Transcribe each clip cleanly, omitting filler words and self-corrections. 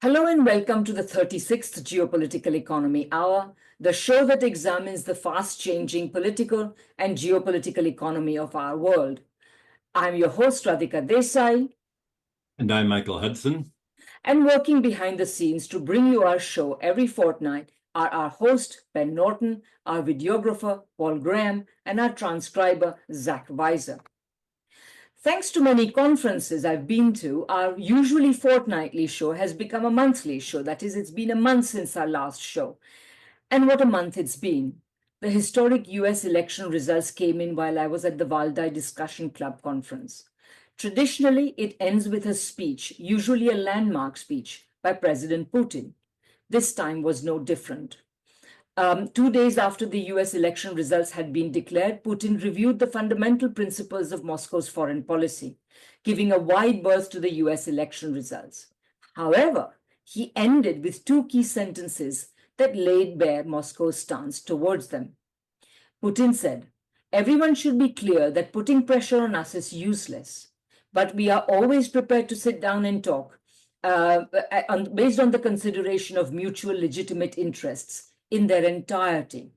Hello and welcome to the 36th Geopolitical Economy Hour, the show that examines the fast-changing political and geopolitical economy of our world. I'm your host, Radhika Desai. And I'm Michael Hudson. And working behind the scenes to bring you our show every fortnight are our host, Ben Norton, our videographer, Paul Graham, and our transcriber, Zach Weiser. Thanks to many conferences I've been to, our usually fortnightly show has become a monthly show. That is, it's been a month since our last show. And what a month it's been. The historic US election results came in while I was at the Valdai Discussion Club conference. Traditionally, it ends with a speech, usually a landmark speech, by President Putin. This time was no different. 2 days after the US election results had been declared, Putin reviewed the fundamental principles of Moscow's foreign policy, giving a wide berth to the US election results. However, he ended with two key sentences that laid bare Moscow's stance towards them. Putin said, "Everyone should be clear that putting pressure on us is useless, but we are always prepared to sit down and talk based on the consideration of mutual legitimate interests in their entirety.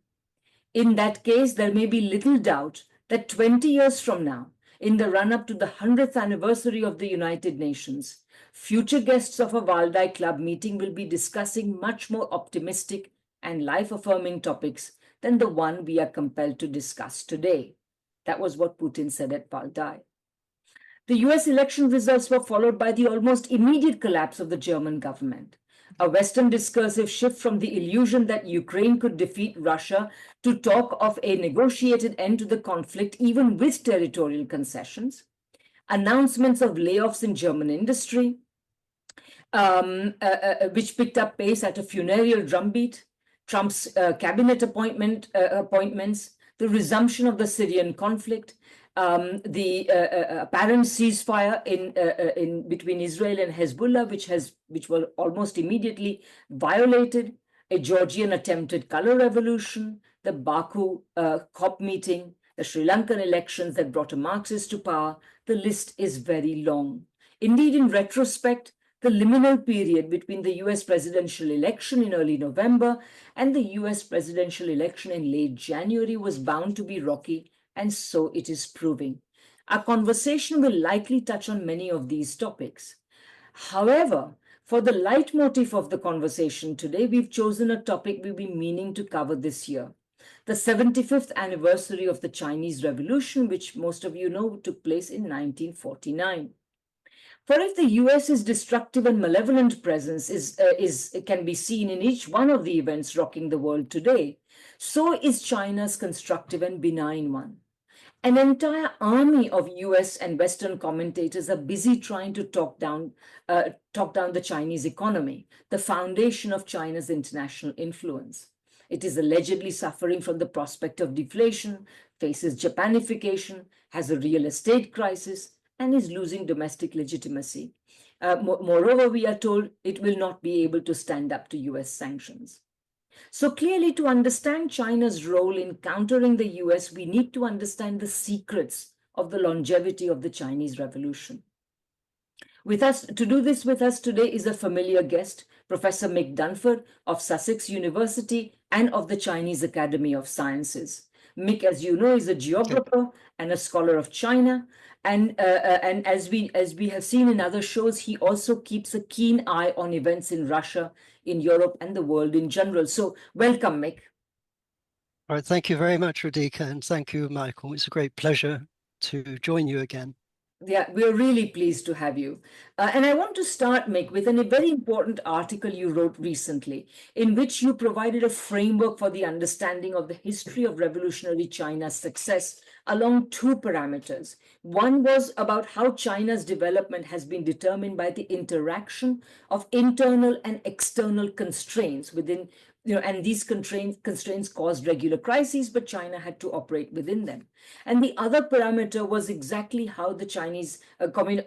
In that case, there may be little doubt that 20 years from now, in the run-up to the 100th anniversary of the United Nations, future guests of a Valdai Club meeting will be discussing much more optimistic and life-affirming topics than the one we are compelled to discuss today." That was what Putin said at Valdai. The US election results were followed by the almost immediate collapse of the German government. A Western discursive shift from the illusion that Ukraine could defeat Russia to talk of a negotiated end to the conflict, even with territorial concessions, announcements of layoffs in German industry, which picked up pace at a funereal drumbeat, Trump's cabinet appointments, the resumption of the Syrian conflict, the apparent ceasefire in between Israel and Hezbollah, which were almost immediately violated, a Georgian attempted color revolution, the Baku COP meeting, the Sri Lankan elections that brought a Marxist to power. The list is very long. Indeed, in retrospect, the liminal period between the US presidential election in early November and the US presidential election in late January was bound to be rocky, and so it is proving. Our conversation will likely touch on many of these topics. However, for the leitmotif of the conversation today, we've chosen a topic we've been meaning to cover this year: the 75th anniversary of the Chinese Revolution, which most of you know took place in 1949. For if the US's destructive and malevolent presence can be seen in each one of the events rocking the world today, so is China's constructive and benign one. An entire army of US and Western commentators are busy trying to talk down the Chinese economy, the foundation of China's international influence. It is allegedly suffering from the prospect of deflation, faces Japanification, has a real estate crisis, and is losing domestic legitimacy. Moreover, we are told it will not be able to stand up to US sanctions. So clearly, to understand China's role in countering the US, we need to understand the secrets of the longevity of the Chinese Revolution. To do this with us today is a familiar guest, Professor Mick Dunford of Sussex University and of the Chinese Academy of Sciences. Mick, as you know, is a geographer and a scholar of China. And as we have seen in other shows, he also keeps a keen eye on events in Russia, in Europe, and the world in general. So welcome, Mick. All right, thank you very much, Radhika, and thank you, Michael. It's a great pleasure to join you again. Yeah, we're really pleased to have you. And I want to start, Mick, with a very important article you wrote recently, in which you provided a framework for the understanding of the history of revolutionary China's success along two parameters. One was about how China's development has been determined by the interaction of internal and external constraints within, and these constraints caused regular crises, but China had to operate within them. And the other parameter was exactly how the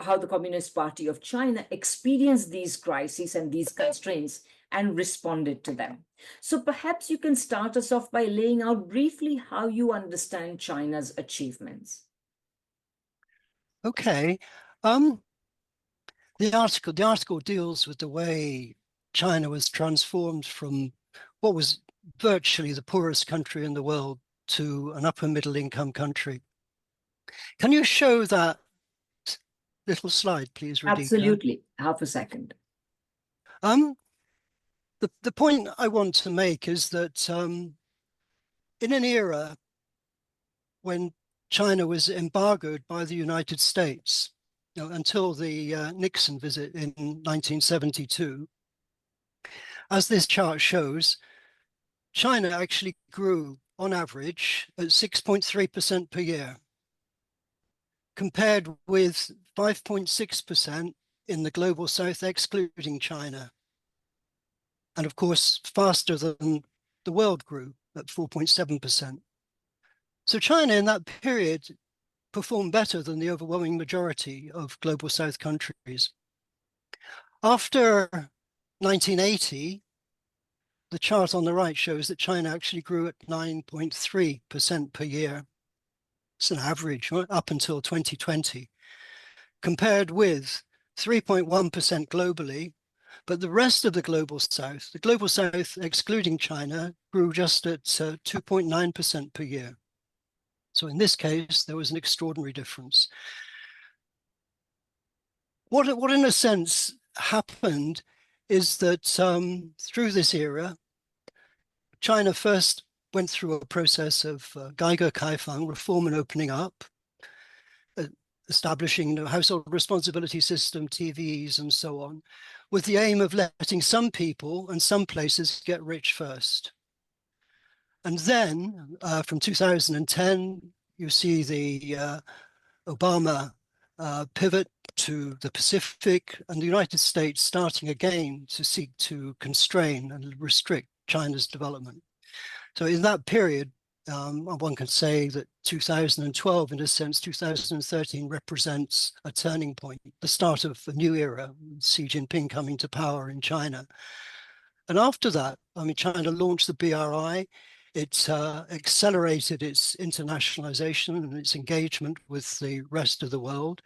how the Communist Party of China experienced these crises and these constraints and responded to them. So perhaps you can start us off by laying out briefly how you understand China's achievements. Okay. The article deals with the way China was transformed from what was virtually the poorest country in the world to an upper middle income country. Can you show that little slide, please, Radhika? Absolutely. Half a second. The point I want to make is that in an era when China was embargoed by the United States, until the Nixon visit in 1972, as this chart shows, China actually grew on average at 6.3% per year, compared with 5.6% in the global south, excluding China. And of course, faster than the world grew at 4.7%. So China in that period performed better than the overwhelming majority of global south countries. After 1980, the chart on the right shows that China actually grew at 9.3% per year. It's an average up until 2020, compared with 3.1% globally. But the rest of the global south, excluding China, grew just at 2.9% per year. So in this case, there was an extraordinary difference. What in a sense happened is that through this era, China first went through a process of Kaifang, reform and opening up, establishing household responsibility system, TVs, and so on, with the aim of letting some people and some places get rich first. And then from 2010, you see the Obama pivot to the Pacific, and the United States starting again to seek to constrain and restrict China's development. So in that period, one can say that 2012, in a sense, 2013 represents a turning point, the start of a new era, Xi Jinping coming to power in China. And after that, China launched the BRI. It accelerated its internationalization and its engagement with the rest of the world.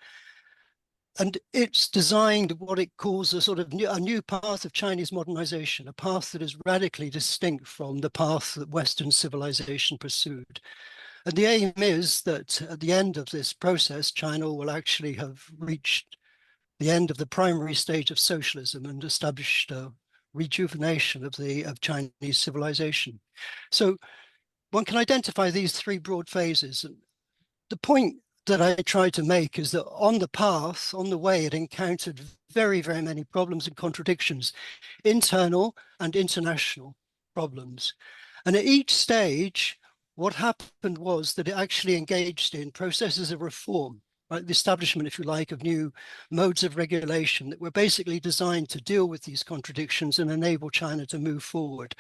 And it's designed what it calls a sort of a new path of Chinese modernization, a path that is radically distinct from the path that Western civilization pursued. And the aim is that at the end of this process, China will actually have reached the end of the primary stage of socialism and established a rejuvenation of Chinese civilization. So one can identify these three broad phases. And the point that I try to make is that on the path, on the way, it encountered very, very many problems and contradictions, internal and international problems. And at each stage, what happened was that it actually engaged in processes of reform, right? The establishment, if you like, of new modes of regulation that were basically designed to deal with these contradictions and enable China to move forward.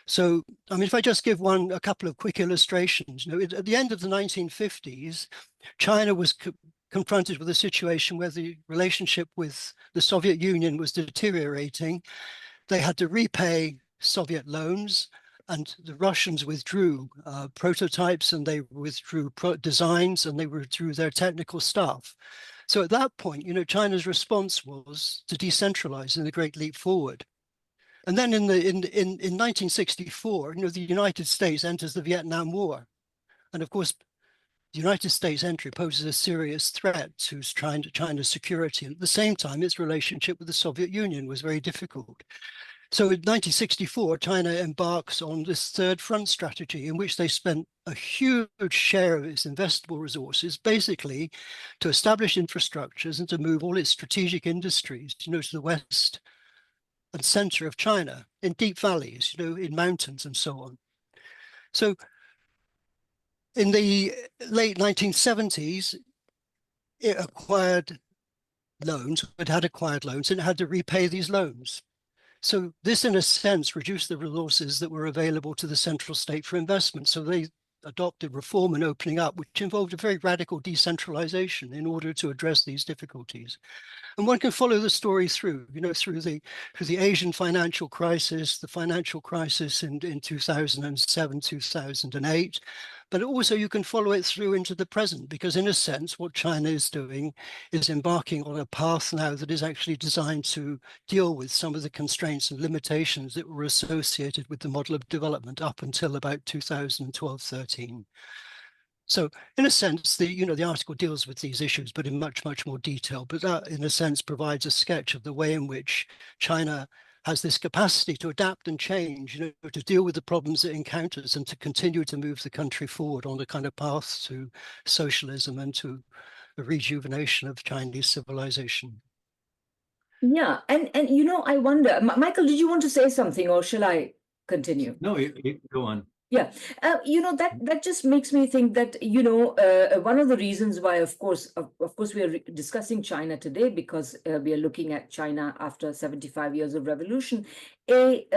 So, if I just give a couple of quick illustrations, at the end of the 1950s, China was confronted with a situation where the relationship with the Soviet Union was deteriorating. They had to repay Soviet loans, and the Russians withdrew prototypes, and they withdrew designs, and they withdrew their technical staff. So at that point, China's response was to decentralize in the Great Leap Forward. And then in 1964, the United States enters the Vietnam War. And of course, the United States entry poses a serious threat to China's security. And at the same time, its relationship with the Soviet Union was very difficult. So in 1964, China embarks on this third front strategy in which they spent a huge share of its investable resources basically to establish infrastructures and to move all its strategic industries, to the west and center of China, in deep valleys, in mountains and so on. So in the late 1970s, it acquired loans, it had acquired loans, and it had to repay these loans. So this, in a sense, reduced the resources that were available to the central state for investment. So they adopted reform and opening up, which involved a very radical decentralization in order to address these difficulties. And one can follow the story through, through the Asian financial crisis, the financial crisis in 2007, 2008. But also you can follow it through into the present, because in a sense, what China is doing is embarking on a path now that is actually designed to deal with some of the constraints and limitations that were associated with the model of development up until about 2012, 13. So in a sense, the article deals with these issues, but in much, much more detail. But that, in a sense, provides a sketch of the way in which China has this capacity to adapt and change, to deal with the problems it encounters and to continue to move the country forward on the kind of path to socialism and to the rejuvenation of Chinese civilization. Yeah, and I wonder, Michael, did you want to say something, or shall I continue? No, you go on. Yeah, that just makes me think that one of the reasons why, of course, we are discussing China today because we are looking at China after 75 years of revolution, a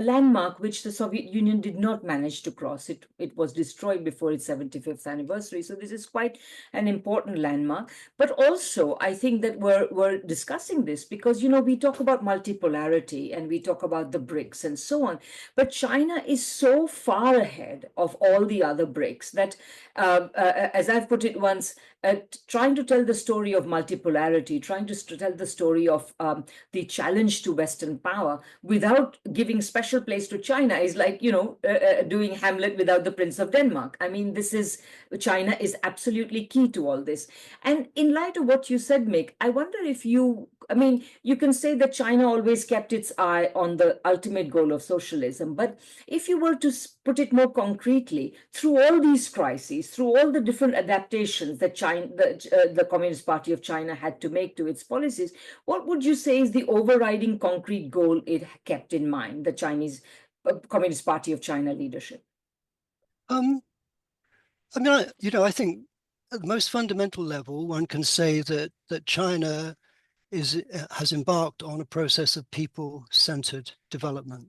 landmark which the Soviet Union did not manage to cross. It was destroyed before its 75th anniversary. So this is quite an important landmark. But also, I think that we're discussing this because we talk about multipolarity and we talk about the BRICS and so on. But China is so far ahead of all the other BRICS that, as I've put it once, trying to tell the story of multipolarity, trying to tell the story of the challenge to Western power without giving special place to China is like, doing Hamlet without the Prince of Denmark. I mean, China is absolutely key to all this. And in light of what you said, Mick, I wonder if you can say that China always kept its eye on the ultimate goal of socialism. But if you were to put it more concretely, through all these crises, through all the different adaptations that the Communist Party of China had to make to its policies, what would you say is the overriding concrete goal it kept in mind, the Chinese Communist Party of China leadership? I think at the most fundamental level, one can say that China has embarked on a process of people-centered development,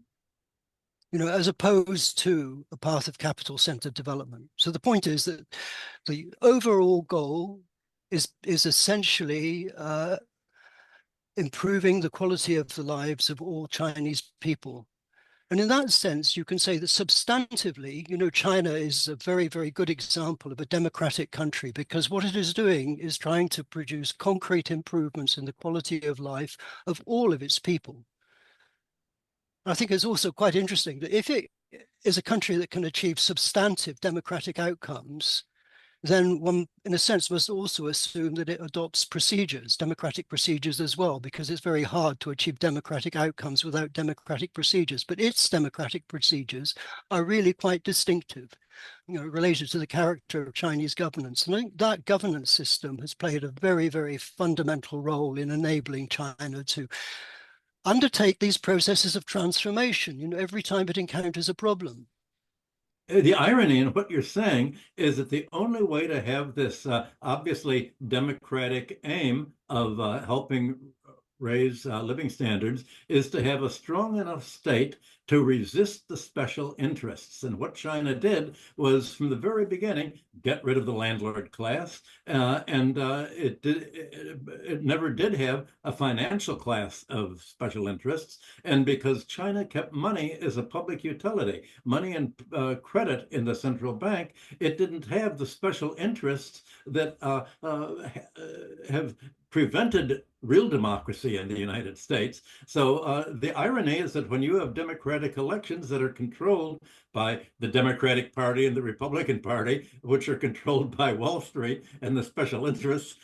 as opposed to a path of capital-centered development. So the point is that the overall goal is essentially improving the quality of the lives of all Chinese people. And in that sense, you can say that substantively, China is a very, very good example of a democratic country, because what it is doing is trying to produce concrete improvements in the quality of life of all of its people. I think it's also quite interesting that if it is a country that can achieve substantive democratic outcomes, then one, in a sense, must also assume that it adopts procedures, democratic procedures as well, because it's very hard to achieve democratic outcomes without democratic procedures. But its democratic procedures are really quite distinctive, related to the character of Chinese governance. And I think that governance system has played a very, very fundamental role in enabling China to undertake these processes of transformation, every time it encounters a problem. The irony in what you're saying is that the only way to have this obviously democratic aim of helping raise living standards is to have a strong enough state to resist the special interests. And what China did was, from the very beginning, get rid of the landlord class, and it never did have a financial class of special interests. And because China kept money as a public utility, money and credit in the central bank, it didn't have the special interests that have prevented real democracy in the United States. So the irony is that when you have democratic elections that are controlled by the Democratic Party and the Republican Party, which are controlled by Wall Street and the special interests,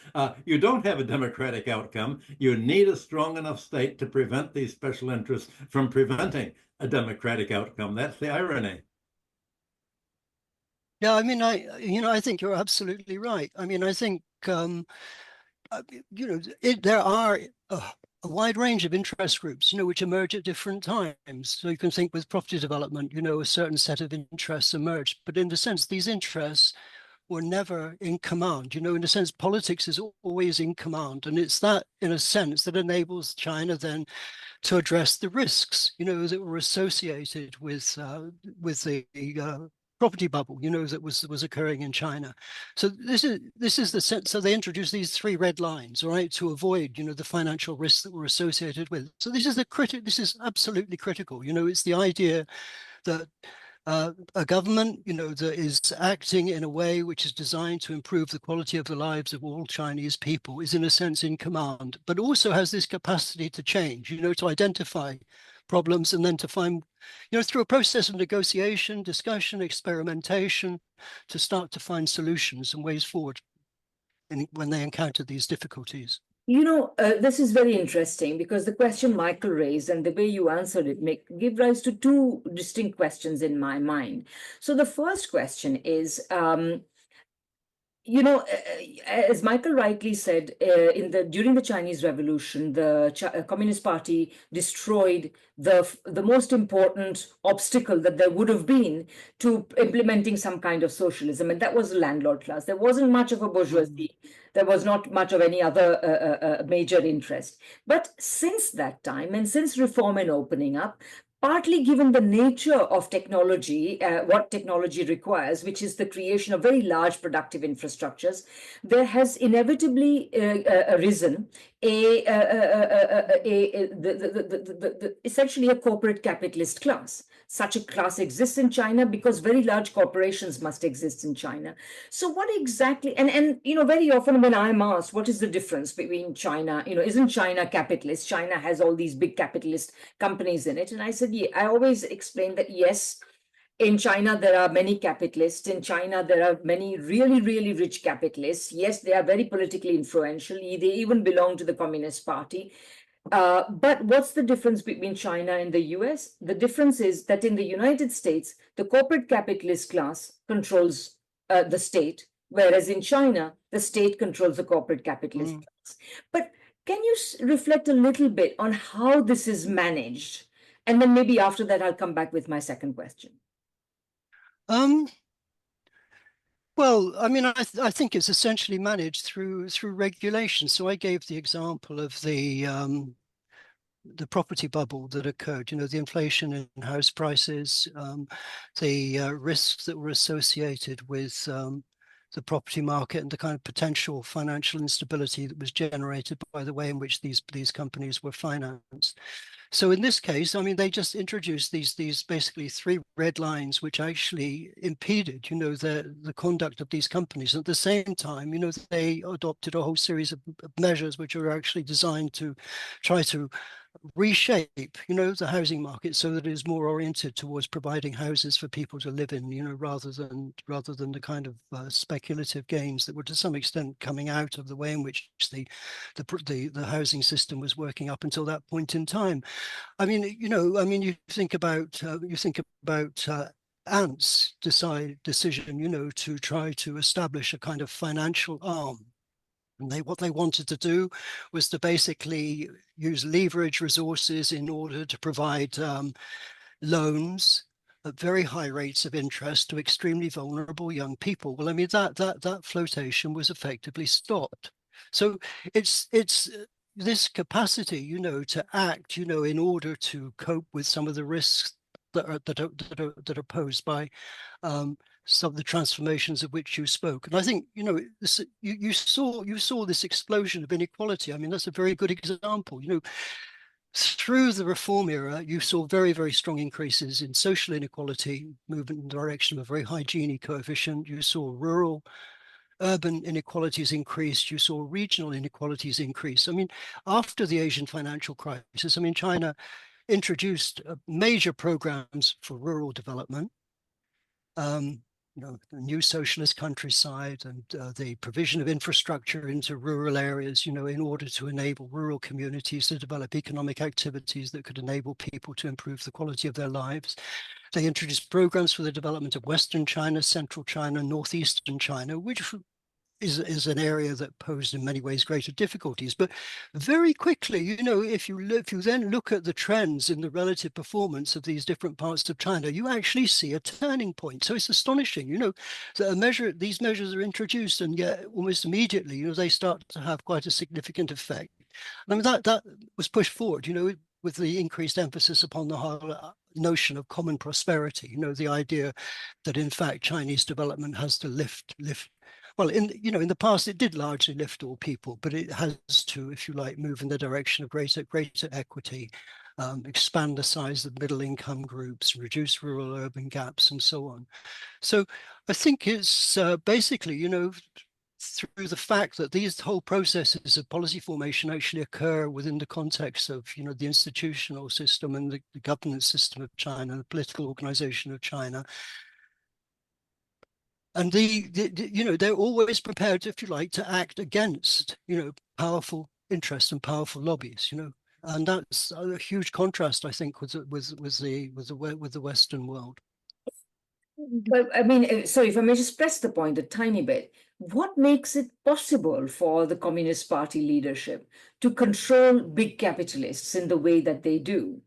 you don't have a democratic outcome. You need a strong enough state to prevent these special interests from preventing a democratic outcome. That's the irony. Yeah, I think you're absolutely right. I think there are a wide range of interest groups, which emerge at different times. So you can think with property development, a certain set of interests emerged, but in the sense these interests were never in command. In a sense, politics is always in command, and it's that, in a sense, that enables China then to address the risks, that were associated with the property bubble, that was occurring in China. So this is the sense. So they introduced these 3 red lines, right, to avoid, the financial risks that were associated with. So this is absolutely critical. It's the idea that a government, that is acting in a way which is designed to improve the quality of the lives of all Chinese people is in a sense in command, but also has this capacity to change, to identify problems and then to find, through a process of negotiation, discussion, experimentation, to start to find solutions and ways forward when they encounter these difficulties. This is very interesting because the question Michael raised and the way you answered it give rise to 2 distinct questions in my mind. So the first question is, as Michael rightly said, during the Chinese Revolution, the Communist Party destroyed the most important obstacle that there would have been to implementing some kind of socialism, and that was the landlord class. There wasn't much of a bourgeoisie. There was not much of any other major interest. But since that time, and since reform and opening up, partly given the nature of technology, what technology requires, which is the creation of very large productive infrastructures, there has inevitably arisen essentially a corporate capitalist class. Such a class exists in China because very large corporations must exist in China. So what exactly, and very often when I'm asked, what is the difference between China, isn't China capitalist? China has all these big capitalist companies in it. And I said, yeah, I always explain that, yes, in China, there are many capitalists. In China, there are many really, really rich capitalists. Yes, they are very politically influential. They even belong to the Communist Party. But what's the difference between China and the US? The difference is that in the United States, the corporate capitalist class controls the state, whereas in China, the state controls the corporate capitalist class. But can you reflect a little bit on how this is managed? And then maybe after that, I'll come back with my second question. Well, I mean, I think it's essentially managed through regulation. So I gave the example of the property bubble that occurred, the inflation in house prices, the risks that were associated with the property market and the kind of potential financial instability that was generated by the way in which these companies were financed. So in this case, I mean, they just introduced these basically 3 red lines, which actually impeded, the conduct of these companies. At the same time, they adopted a whole series of measures which are actually designed to try to reshape, the housing market so that it is more oriented towards providing houses for people to live in, rather than the kind of speculative gains that were to some extent coming out of the way in which the housing system was working up until that point in time. I mean, you think about Ant's decision, to try to establish a kind of financial arm. And what they wanted to do was to basically use leverage resources in order to provide loans at very high rates of interest to extremely vulnerable young people. Well, I mean, that flotation was effectively stopped. So it's this capacity, to act, in order to cope with some of the risks that are posed by some of the transformations of which you spoke. And I think, you saw this explosion of inequality. I mean, that's a very good example. Through the reform era, you saw very, very strong increases in social inequality, movement in the direction of a very high Gini coefficient. You saw urban inequalities increased. You saw regional inequalities increase. I mean, after the Asian financial crisis, I mean, China introduced major programs for rural development. The new socialist countryside and the provision of infrastructure into rural areas, in order to enable rural communities to develop economic activities that could enable people to improve the quality of their lives. They introduced programs for the development of Western China, Central China, Northeastern China, which is an area that posed in many ways greater difficulties. But very quickly, if you then look at the trends in the relative performance of these different parts of China, you actually see a turning point. So it's astonishing, that these measures are introduced, and yet almost immediately, they start to have quite a significant effect. I mean, that was pushed forward, with the increased emphasis upon the whole notion of common prosperity, you know, the idea that in fact Chinese development has to lift. Well, in the past it did largely lift all people, but it has to, if you like, move in the direction of greater equity, expand the size of middle income groups, reduce rural urban gaps, and so on. So I think it's basically, you know, through the fact that these whole processes of policy formation actually occur within the context of, you know, the institutional system and the governance system of China, the political organization of China. And you know, they're always prepared, if you like, to act against, you know, powerful interests and powerful lobbies, you know, and that's a huge contrast, I think, with the Western world. But I mean, sorry, if I may just press the point a tiny bit, what makes it possible for the Communist Party leadership to control big capitalists in the way that they do?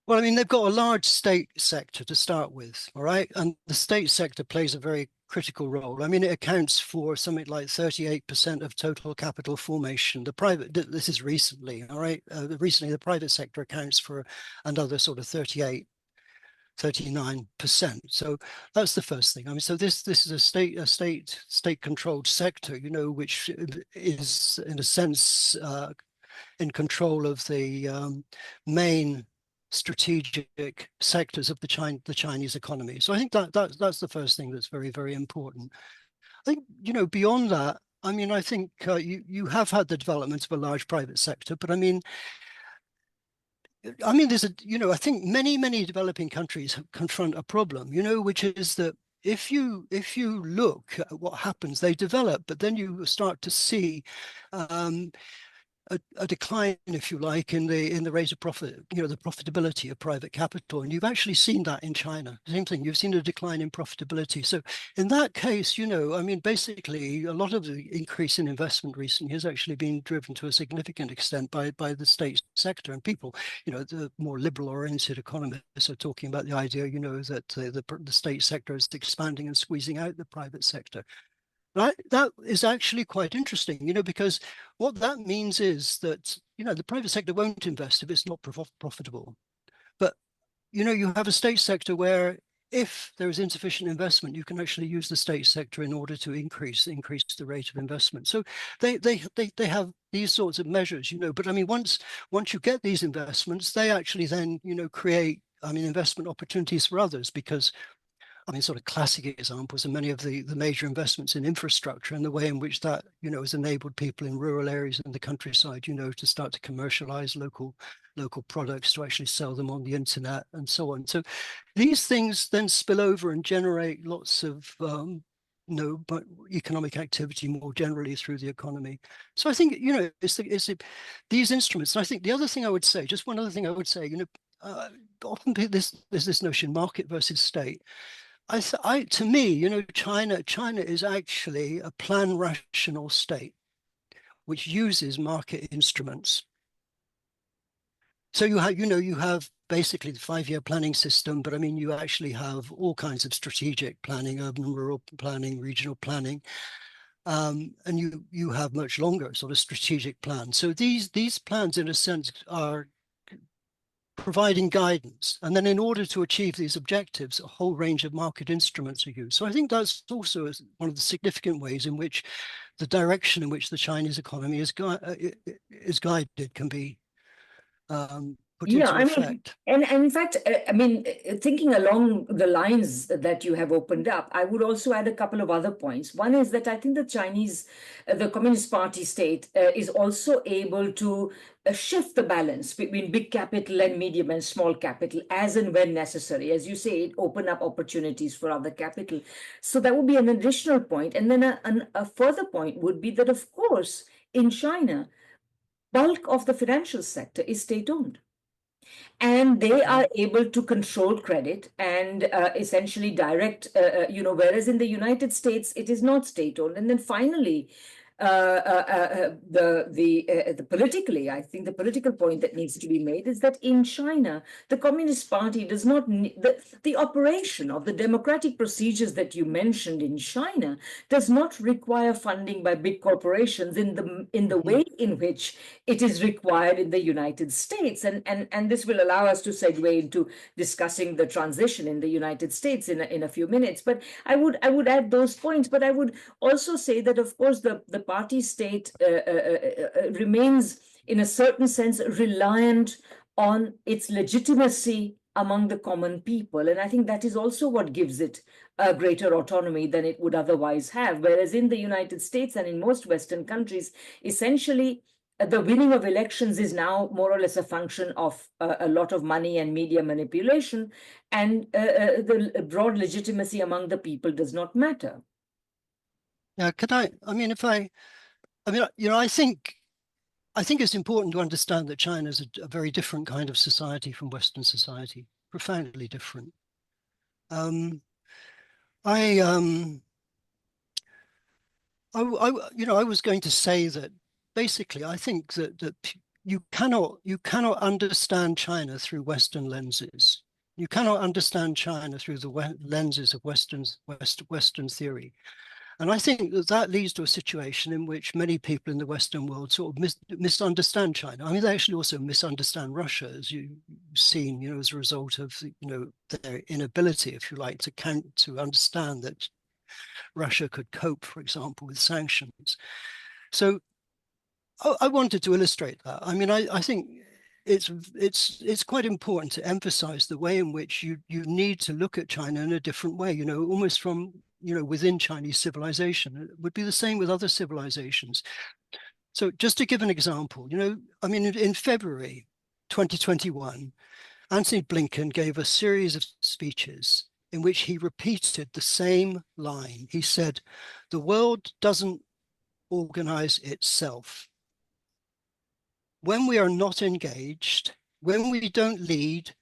Well, I mean, they've got a large state sector to start with, all right? And the state sector plays a very critical role. I mean, it accounts for something like 38% of total capital formation. This is recently, all right? Recently, the private sector accounts for another sort of 39%. So that's the first thing. I mean, so this is a state-controlled sector, you know, which is in a sense in control of the main strategic sectors of the Chinese economy. So I think that's the first thing that's very, very important. I think, you know, beyond that, I mean, I think you have had the development of a large private sector, but I mean, there's a, you know, I think many developing countries confront a problem, you know, which is that if you look at what happens, they develop, but then you start to see a decline, if you like, in the rate of profit, you know, the profitability of private capital. And you've actually seen that in China. Same thing, you've seen a decline in profitability. So in that case, you know, I mean, basically a lot of the increase in investment recently has actually been driven to a significant extent by the state sector. And people, you know, the more liberal oriented economists are talking about the idea, you know, that the state sector is expanding and squeezing out the private sector. That is actually quite interesting, you know, because what that means is that, you know, the private sector won't invest if it's not profitable. But, you know, you have a state sector where if there is insufficient investment, you can actually use the state sector in order to increase the rate of investment. So they have these sorts of measures, you know, but I mean, once you get these investments, they actually then, you know, create, I mean, investment opportunities for others, because I mean, sort of classic examples are many of the major investments in infrastructure and the way in which that, you know, has enabled people in rural areas and the countryside, you know, to start to commercialize local products, to actually sell them on the internet and so on. So these things then spill over and generate lots of but economic activity more generally through the economy. So I think, you know, these instruments. And I think the other thing I would say, just one other thing I would say, you know, often there's this notion market versus state. To me, you know, China is actually a plan rational state which uses market instruments. So you have basically the 5-year planning system, but I mean, you actually have all kinds of strategic planning, urban, rural planning, regional planning, and you have much longer sort of strategic plans. So these plans, in a sense, are providing guidance. And then in order to achieve these objectives, a whole range of market instruments are used. So I think that's also one of the significant ways in which the direction in which the Chinese economy is guided can be put into effect. And in fact, I mean, thinking along the lines that you have opened up, I would also add a couple of other points. One is that I think the Communist Party state is also able to shift the balance between big capital and medium and small capital as and when necessary. As you say, it open up opportunities for other capital. So that would be an additional point. And then a further point would be that, of course, in China, bulk of the financial sector is state-owned. And they are able to control credit and essentially direct, you know, whereas in the United States, it is not state-owned. And then finally, politically, I think the political point that needs to be made is that in China, the Communist Party does not need the operation of the democratic procedures that you mentioned in China does not require funding by big corporations in the way in which it is required in the United States, and this will allow us to segue into discussing the transition in the United States in a few minutes. But I would add those points, but I would also say that, of course, the party state remains, in a certain sense, reliant on its legitimacy among the common people. And I think that is also what gives it a greater autonomy than it would otherwise have. Whereas in the United States and in most Western countries, essentially, the winning of elections is now more or less a function of a lot of money and media manipulation, and the broad legitimacy among the people does not matter. Yeah, I think it's important to understand that China is a very different kind of society from Western society, profoundly different. I was going to say that basically I think that you cannot understand China through Western lenses. You cannot understand China through the lenses of Western theory. And I think that leads to a situation in which many people in the Western world sort of misunderstand China. I mean, they actually also misunderstand Russia, as you've seen, as a result of, their inability, if you like, to understand that Russia could cope, for example, with sanctions. So I wanted to illustrate that. I mean, I think it's quite important to emphasize the way in which you need to look at China in a different way, almost from within Chinese civilization. It would be the same with other civilizations. So just to give an example, I mean, in February 2021, Antony Blinken gave a series of speeches in which he repeated the same line. He said, "The world doesn't organize itself. When we are not engaged, when we don't lead,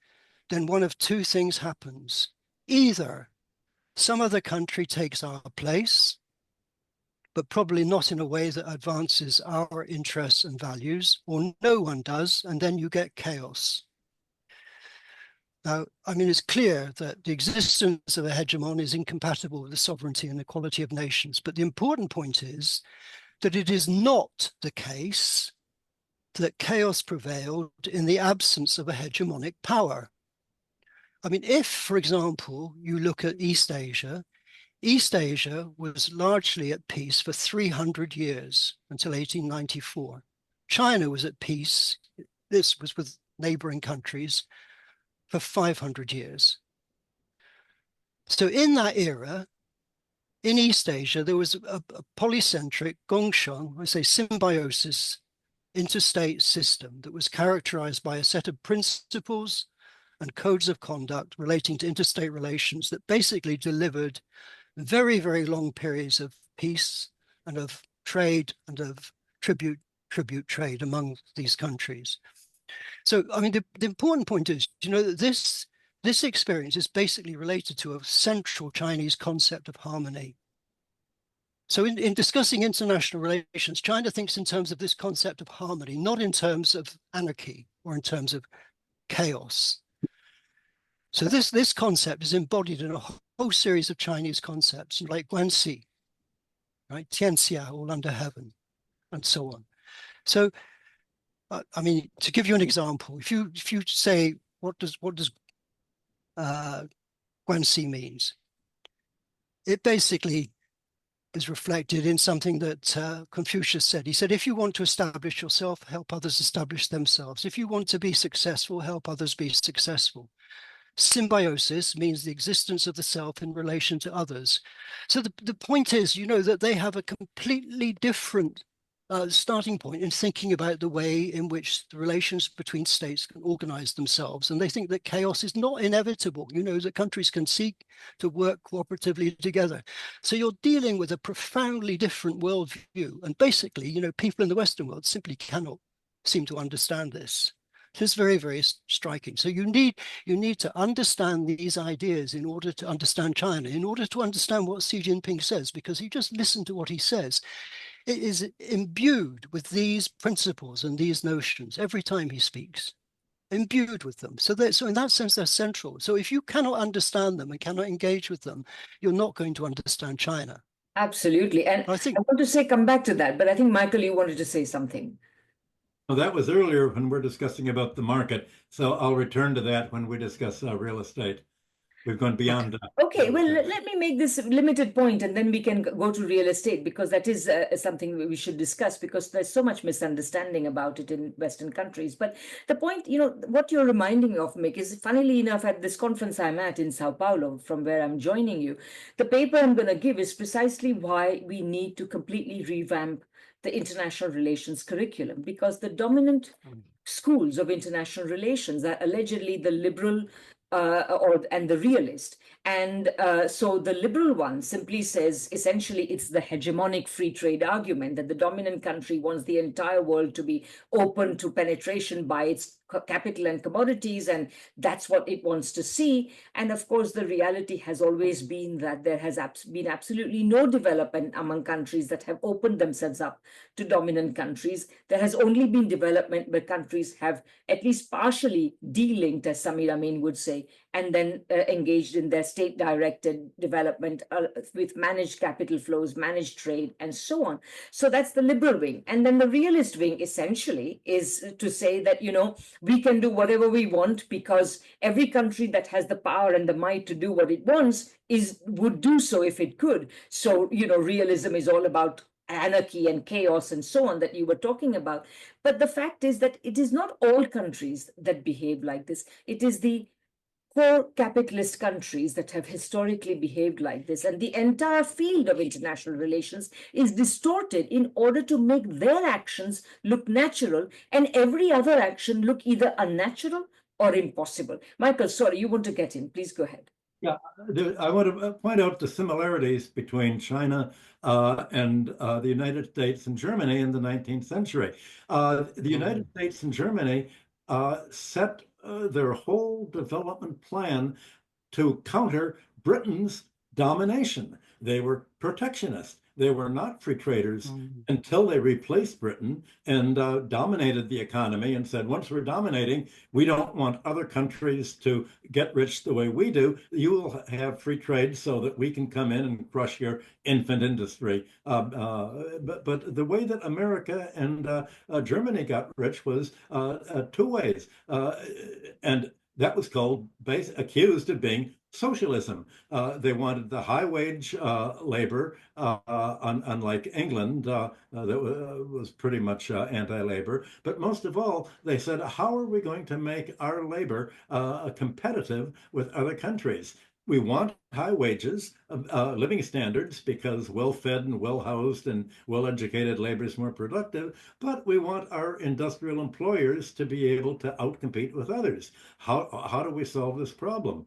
then one of two things happens. Either some other country takes our place, but probably not in a way that advances our interests and values, or no one does, and then you get chaos." Now, I mean, it's clear that the existence of a hegemon is incompatible with the sovereignty and equality of nations. But the important point is that it is not the case that chaos prevailed in the absence of a hegemonic power. I mean, if, for example, you look at East Asia was largely at peace for 300 years until 1894. China was at peace, this was with neighboring countries, for 500 years. So in that era, in East Asia, there was a polycentric gongsheng, I say symbiosis, interstate system that was characterized by a set of principles and codes of conduct relating to interstate relations that basically delivered very, very long periods of peace and of trade and of tribute trade among these countries. So, I mean, the important point is, that this experience is basically related to a central Chinese concept of harmony. So in discussing international relations, China thinks in terms of this concept of harmony, not in terms of anarchy or in terms of chaos. So this concept is embodied in a whole series of Chinese concepts like Guanxi, right, Tianxia, all under heaven, and so on. So, I mean, to give you an example, if you say what does Guanxi means, it basically is reflected in something that Confucius said. He said, if you want to establish yourself, help others establish themselves. If you want to be successful, help others be successful. Symbiosis means the existence of the self in relation to others. So the point is, that they have a completely different starting point in thinking about the way in which the relations between states can organize themselves. And they think that chaos is not inevitable, that countries can seek to work cooperatively together. So you're dealing with a profoundly different worldview. And basically, people in the Western world simply cannot seem to understand this. It is very, very striking. So you need to understand these ideas in order to understand China, in order to understand what Xi Jinping says, because you just listen to what he says. it is imbued with these principles and these notions every time he speaks, imbued with them. So in that sense, they're central. So if you cannot understand them and cannot engage with them, you're not going to understand China. Absolutely. And I I think want to say, come back to that, but I think, Michael, you wanted to say something. Well, that was earlier when we're discussing about the market. So I'll return to that when we discuss real estate. We've gone beyond. Okay, well, let me make this limited point and then we can go to real estate, because that is something we should discuss, because there's so much misunderstanding about it in Western countries. But the point, what you're reminding me of, Mick, is funnily enough, at this conference I'm at in Sao Paulo, from where I'm joining you, the paper I'm going to give is precisely why we need to completely revamp the international relations curriculum, because the dominant schools of international relations are allegedly the liberal and the realist. And so the liberal one simply says, essentially, it's the hegemonic free trade argument that the dominant country wants the entire world to be open to penetration by its capital and commodities, and that's what it wants to see. And of course, the reality has always been that there has been absolutely no development among countries that have opened themselves up to dominant countries. There has only been development where countries have at least partially de-linked, as Samir Amin would say, and then engaged in their state-directed development with managed capital flows, managed trade, and so on. So that's the liberal wing. And then the realist wing, essentially, is to say that, we can do whatever we want because every country that has the power and the might to do what it wants would do so if it could. So, realism is all about anarchy and chaos and so on that you were talking about. But the fact is that it is not all countries that behave like this. It is the core capitalist countries that have historically behaved like this. And the entire field of international relations is distorted in order to make their actions look natural and every other action look either unnatural or impossible. Michael, sorry, you want to get in. Please go ahead. Yeah, I want to point out the similarities between China and the United States and Germany in the 19th century. The United States and Germany set their whole development plan to counter Britain's domination. They were protectionist. They were not free traders until they replaced Britain and dominated the economy and said, once we're dominating, we don't want other countries to get rich the way we do. You will have free trade so that we can come in and crush your infant industry. But the way that America and Germany got rich was two ways. And that was accused of being socialism. They wanted the high wage labor, unlike England, that was pretty much anti-labor. But most of all, they said, how are we going to make our labor competitive with other countries? We want high wages, living standards, because well-fed and well-housed and well-educated labor is more productive, but we want our industrial employers to be able to outcompete with others. How do we solve this problem?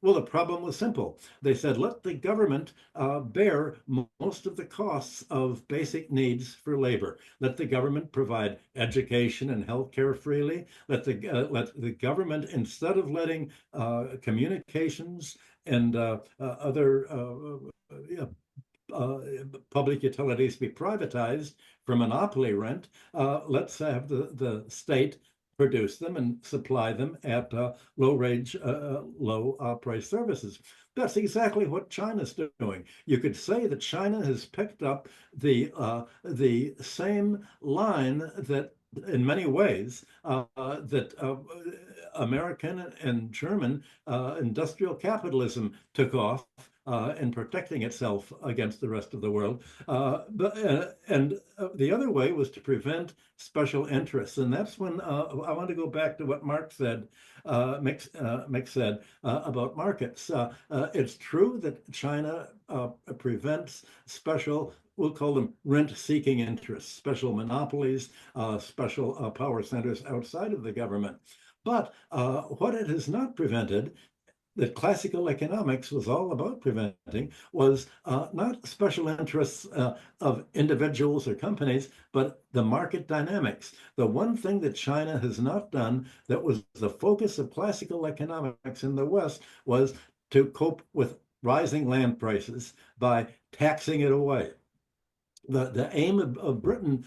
Well, the problem was simple. They said, let the government bear most of the costs of basic needs for labor. Let the government provide education and healthcare freely. Let the government, instead of letting communications and other public utilities be privatized for monopoly rent, let's have the state produce them and supply them at low price services. That's exactly what China's doing. You could say that China has picked up the same line that, in many ways, that American and German industrial capitalism took off in protecting itself against the rest of the world. And the other way was to prevent special interests. And that's when I want to go back to what Mick said about markets. It's true that China prevents special, we'll call them rent-seeking interests, special monopolies, special power centers outside of the government. But what it has not prevented, that classical economics was all about preventing, was not special interests of individuals or companies, but the market dynamics. The one thing that China has not done that was the focus of classical economics in the West was to cope with rising land prices by taxing it away. the aim of Britain,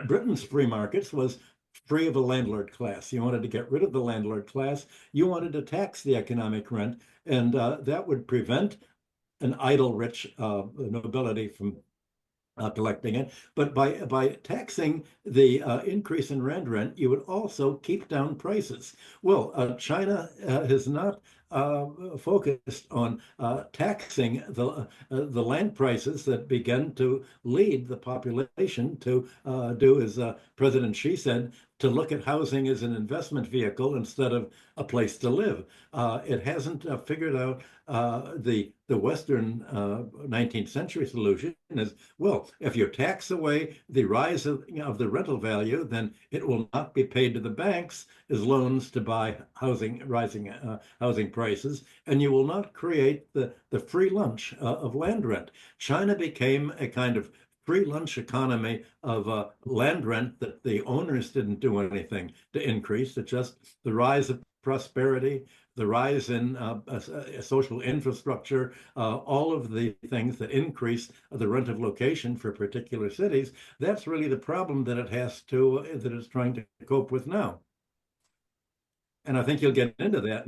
Britain's free markets was free of a landlord class. You wanted to get rid of the landlord class. You wanted to tax the economic rent, and that would prevent an idle rich nobility from collecting it. But by taxing the increase in rent, you would also keep down prices. Well, China has not focused on taxing the land prices that began to lead the population to do as President Xi said, to look at housing as an investment vehicle instead of a place to live. It hasn't figured out the Western 19th century solution is, well, if you tax away the rise of the rental value, then it will not be paid to the banks as loans to buy rising housing prices, and you will not create the free lunch of land rent. China became a kind of free lunch economy of land rent that the owners didn't do anything to increase. It's just the rise of prosperity, the rise in social infrastructure, all of the things that increase the rent of location for particular cities. That's really the problem that that it's trying to cope with now. And I think you'll get into that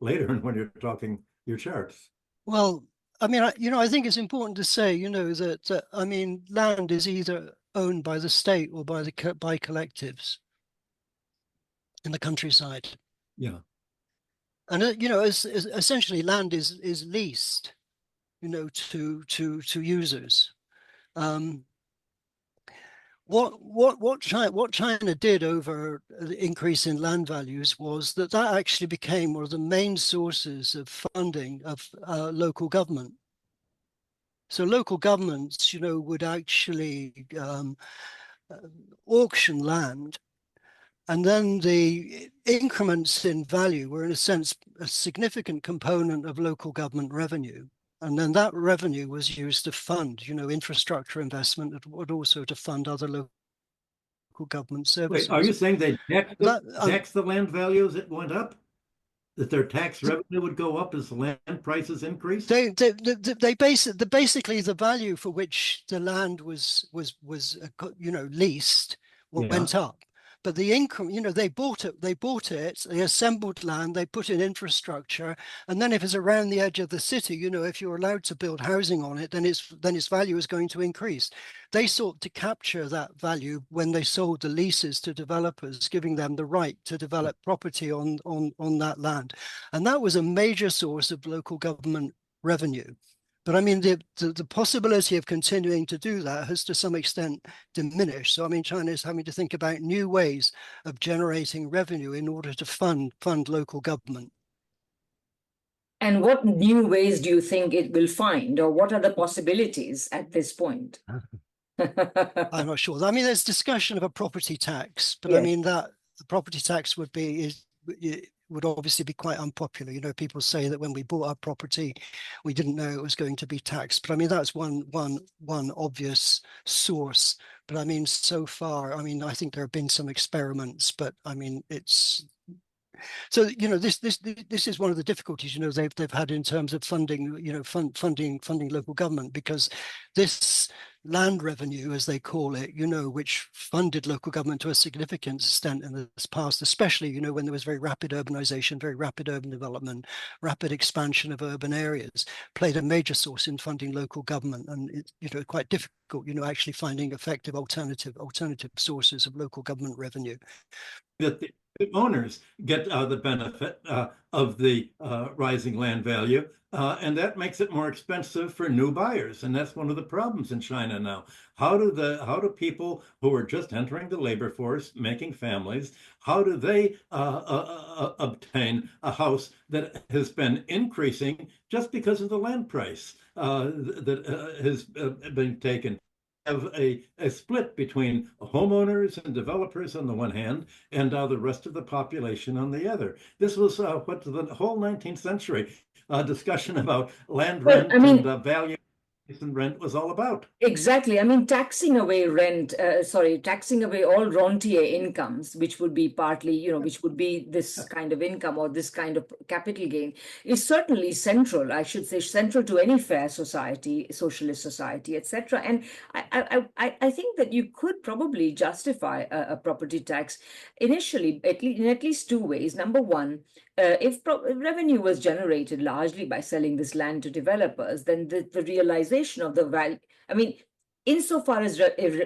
later when you're talking your charts. Well, I mean, I think it's important to say, that I mean, land is either owned by the state or by collectives in the countryside. Yeah. And essentially, land is leased, to users. What China did over the increase in land values was that actually became one of the main sources of funding of local government. So local governments, would actually auction land, and then the increments in value were, in a sense, a significant component of local government revenue. And then that revenue was used to fund, infrastructure investment, but also to fund other local government services. Wait, are you saying they taxed the land value as it went up? That their tax revenue would go up as the land prices increased? Basically the value for which the land was leased went up. But the income, they bought it, they assembled land, they put in infrastructure, and then if it's around the edge of the city, if you're allowed to build housing on it, then its value is going to increase. They sought to capture that value when they sold the leases to developers, giving them the right to develop property on that land. And that was a major source of local government revenue. But I mean, the possibility of continuing to do that has to some extent diminished. So I mean, China is having to think about new ways of generating revenue in order to fund local government. And what new ways do you think it will find, or what are the possibilities at this point? I'm not sure. I mean, there's discussion of a property tax, but I mean that the property tax would obviously be quite unpopular. People say that when we bought our property, we didn't know it was going to be taxed. But I mean, that's one obvious source. But I mean, so far, I mean, I think there have been some experiments, but I mean, it's so this is one of the difficulties they've had in terms of funding funding local government, because this land revenue, as they call it, which funded local government to a significant extent in the past, especially when there was very rapid urbanization, very rapid urban development, rapid expansion of urban areas, played a major source in funding local government. And it's quite difficult actually finding effective alternative sources of local government revenue. That the owners get the benefit of the rising land value, and that makes it more expensive for new buyers. And that's one of the problems in China now. How do people who are just entering the labor force, making families, how do they obtain a house that has been increasing just because of the land price that has been taken? Have a split between homeowners and developers on the one hand, and the rest of the population on the other. This was what the whole 19th century discussion about land rent and value and rent was all about. Exactly. I mean, taxing away taxing away all rentier incomes, which would be partly, which would be this kind of income or this kind of capital gain, is certainly central, I should say, central to any fair society, socialist society, etc. And I think that you could probably justify a property tax initially, in at least two ways. Number one, if revenue was generated largely by selling this land to developers, then the realization of the value, I mean, insofar as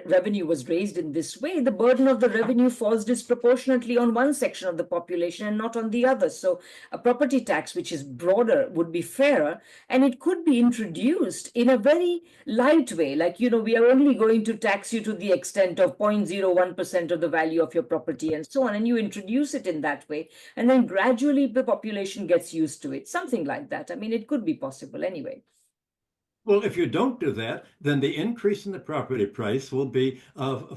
revenue was raised in this way, the burden of the revenue falls disproportionately on one section of the population and not on the other. So a property tax which is broader would be fairer, and it could be introduced in a very light way. Like, we are only going to tax you to the extent of 0.01% of the value of your property and so on. And you introduce it in that way. And then gradually the population gets used to it. Something like that. I mean, it could be possible anyway. Well, if you don't do that, then the increase in the property price will be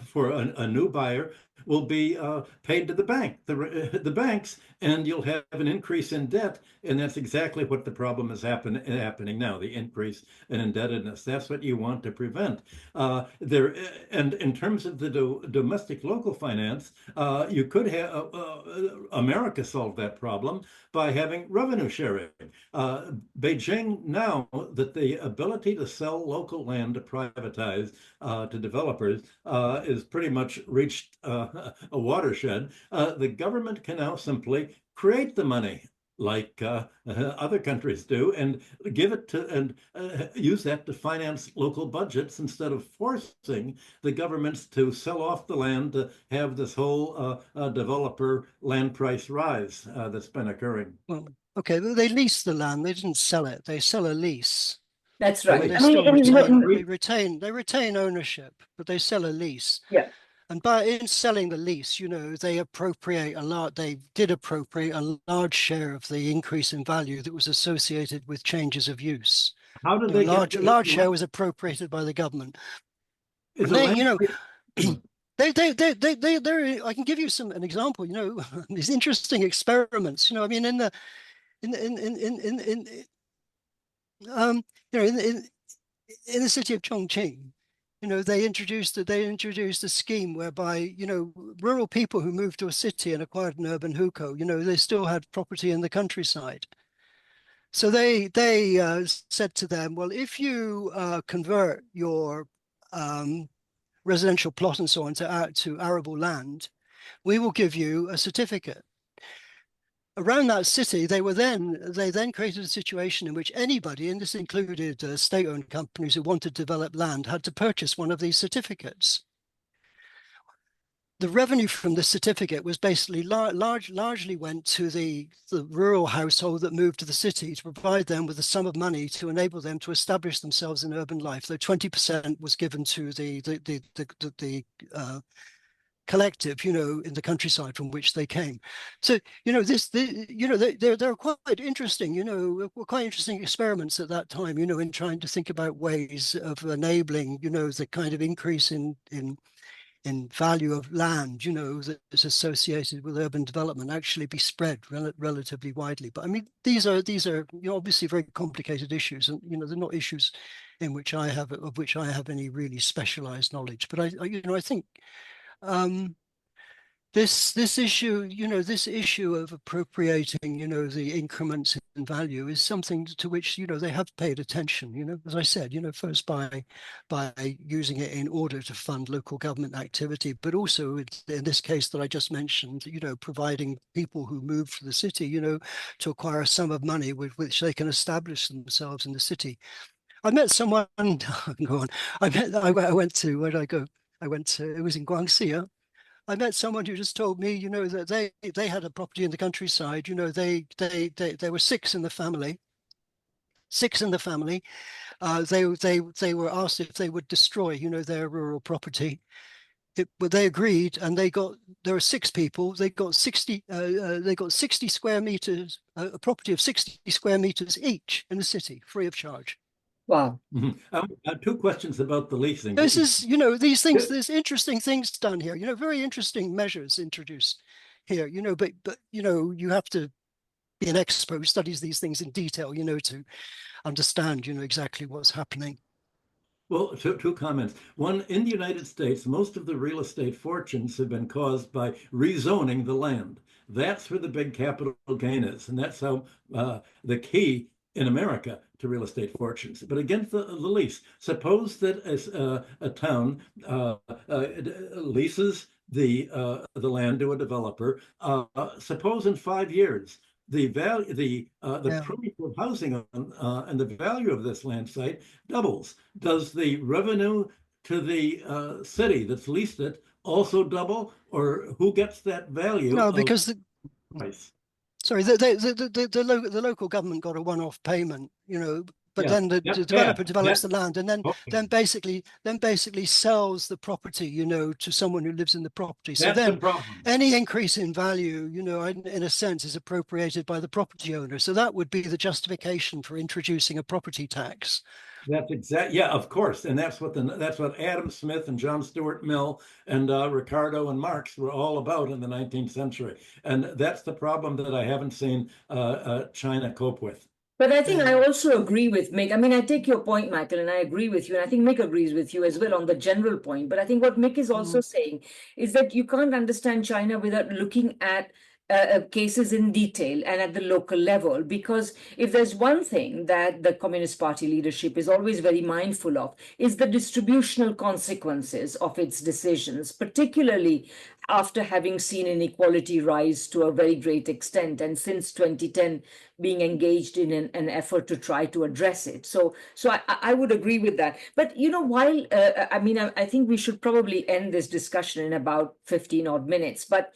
for a new buyer will be paid to the the banks, and you'll have an increase in debt, and that's exactly what the problem is happening now. The increase in indebtedness. That's what you want to prevent. And in terms of the domestic local finance, you could have America solve that problem by having revenue sharing. Beijing now that the ability to sell local land to privatize to developers is pretty much reached a watershed. The government can now simply create the money like other countries do and give it to and use that to finance local budgets instead of forcing the governments to sell off the land to have this whole developer land price rise that's been occurring. Well, okay, but they lease the land. They didn't sell it. They sell a lease. That's right. They I mean, still retain ownership, but they sell a lease. Yeah. And in selling the lease, they appropriate a lot. They did appropriate a large share of the increase in value that was associated with changes of use. How did they a large share was appropriated by the government. Is they, I can give you an example. These interesting experiments. I mean, in the city of Chongqing, they introduced a scheme whereby, rural people who moved to a city and acquired an urban hukou, they still had property in the countryside. So they said to them, well, if you convert your residential plot and so on to arable land, we will give you a certificate. Around that city, they then created a situation in which anybody, and this included state-owned companies who wanted to develop land, had to purchase one of these certificates. The revenue from the certificate was basically largely went to the rural household that moved to the city to provide them with a sum of money to enable them to establish themselves in urban life. Though 20% was given to the collective, in the countryside from which they came. So, there are quite interesting, experiments at that time, in trying to think about ways of enabling, the kind of increase in value of land, that is associated with urban development actually be spread relatively widely. But I mean, these are obviously very complicated issues, and they're not issues of which I have any really specialized knowledge. But I think this issue of appropriating, the increments in value is something to which, they have paid attention, as I said, first by using it in order to fund local government activity, but also in this case that I just mentioned, providing people who move to the city, to acquire a sum of money with which they can establish themselves in the city. I met someone, go on, I went to, where did I go? It was in Guangxi. I met someone who just told me, that they had a property in the countryside. There were six in the family. They were asked if they would destroy, their rural property. But they agreed, and there were six people. They got 60 square meters, a property of 60 square meters each in the city, free of charge. Wow. Two questions about the leasing. This is, these things, there's interesting things done here, very interesting measures introduced here, but you have to be an expert who studies these things in detail, to understand, exactly what's happening. Well, two comments. One, in the United States, most of the real estate fortunes have been caused by rezoning the land. That's where the big capital gain is, and that's how the key in America to real estate fortunes. But against the lease, suppose that a town leases the land to a developer. Suppose in 5 years the value the Yeah. price of housing and the value of this land site doubles. Does the revenue to the city that's leased it also double, or who gets that value No, of because the price? sorry, the local government got a one-off payment, but Yeah, then the yeah, developer develops that, the land and okay. then basically sells the property, to someone who lives in the property. So That's the then problem. any increase in value, in a sense, is appropriated by the property owner. So that would be the justification for introducing a property tax. That's exact. Yeah, of course, and that's what Adam Smith and John Stuart Mill and Ricardo and Marx were all about in the 19th century, and that's the problem that I haven't seen China cope with. But I think I Yeah. also agree with Mick. I mean, I take your point, Michael, and I agree with you. And I think Mick agrees with you as well on the general point. But I think what Mick is also Mm. saying is that you can't understand China without looking at cases in detail and at the local level. Because if there's one thing that the Communist Party leadership is always very mindful of, is the distributional consequences of its decisions, particularly after having seen inequality rise to a very great extent, and since 2010 being engaged in an effort to try to address it. So I would agree with that. But while I mean, I think we should probably end this discussion in about 15 odd minutes. But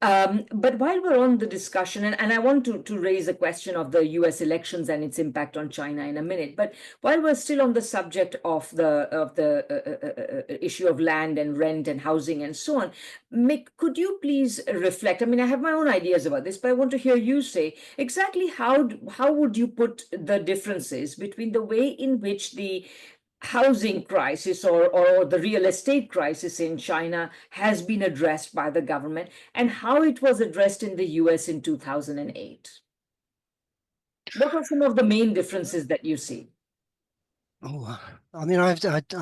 while we're on the discussion, and I want to raise a question of the US elections and its impact on China in a minute. But while we're still on the subject of the issue of land and rent and housing and so on, Mick, could you please reflect? I mean, I have my own ideas about this, but I want to hear you say exactly how would you put the differences between the way in which the housing crisis or the real estate crisis in China has been addressed by the government and how it was addressed in the US in 2008. What are some of the main differences that you see? Oh, I mean, I